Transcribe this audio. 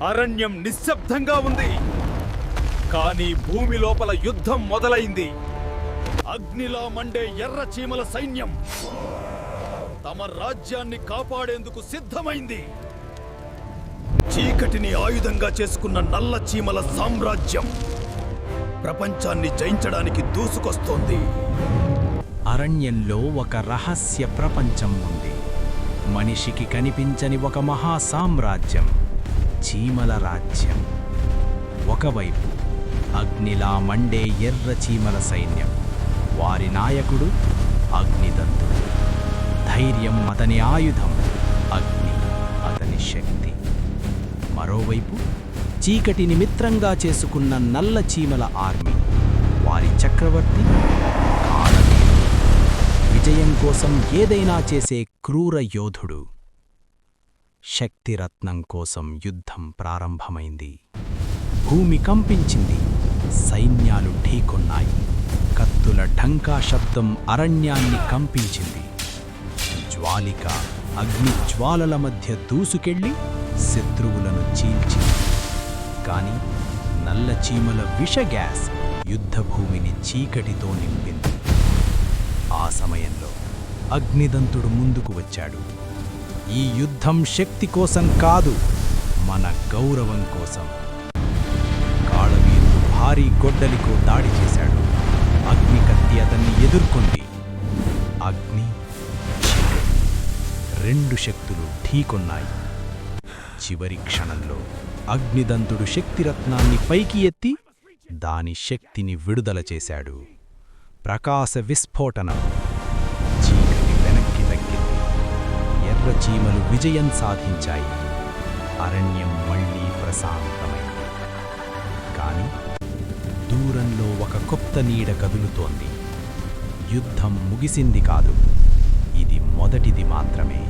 అరణ్యం నిశ్శబ్దంగా ఉంది. కానీ భూమి లోపల యుద్ధం మొదలైంది. అగ్నిలా మండే ఎర్ర చీమల సైన్యం తమ రాజ్యాన్ని కాపాడేందుకు సిద్ధమైంది. చీకటిని ఆయుధంగా చేసుకున్న నల్ల చీమల సామ్రాజ్యం ప్రపంచాన్ని జయించడానికి దూసుకొస్తోంది. అరణ్యంలో ఒక రహస్య ప్రపంచం ఉంది. మనిషికి కనిపించని ఒక మహా సామ్రాజ్యం, చీమల రాజ్యం. ఒకవైపు అగ్నిలా మండే ఎర్ర చీమల సైన్యం, వారి నాయకుడు అగ్నిదంతుడు. ధైర్యం అతని ఆయుధం, అగ్ని అతని శక్తి. మరోవైపు చీకటిని మిత్రంగా చేసుకున్న నల్ల చీమల ఆర్మీ, వారి చక్రవర్తి కాలవీరుడు. విజయం కోసం ఏదైనా చేసే క్రూర యోధుడు. శక్తిరత్నం కోసం యుద్ధం ప్రారంభమైంది. భూమి కంపించింది, సైన్యాలు ఢీకొన్నాయి. కత్తుల ఢంకా శబ్దం అరణ్యాన్ని కంపించింది. జ్వాలిక అగ్ని జ్వాలల మధ్య దూసుకెళ్లి శత్రువులను చీల్చింది. కాని నల్ల చీమల విష గ్యాస్ యుద్ధభూమిని చీకటితో నింపింది. ఆ సమయంలో అగ్నిదంతుడు ముందుకు వచ్చాడు. ఈ యుద్ధం శక్తి కోసం కాదు, మన గౌరవం కోసం. కాళవీరుడు భారీ గొడ్డలితో దాడి చేశాడు. అగ్ని కత్తి అతన్ని ఎదుర్కొంది. అగ్ని, చీకటి, రెండు శక్తులు ఢీకొన్నాయి. చివరి క్షణంలో అగ్నిదంతుడు శక్తిరత్నాన్ని పైకి ఎత్తి దాని శక్తిని విడుదల చేశాడు. ప్రకాశ విస్ఫోటనం. చీకటి వెనక్కి తగ్గింది. ఎర్ర చీమలు విజయం సాధించాయి. అరణ్యం మళ్లీ ప్రశాంతమైంది. కాని దూరంలో ఒక కొత్త నీడ కదులుతోంది. యుద్ధం ముగిసింది కాదు, ఇది మొదటిది మాత్రమే.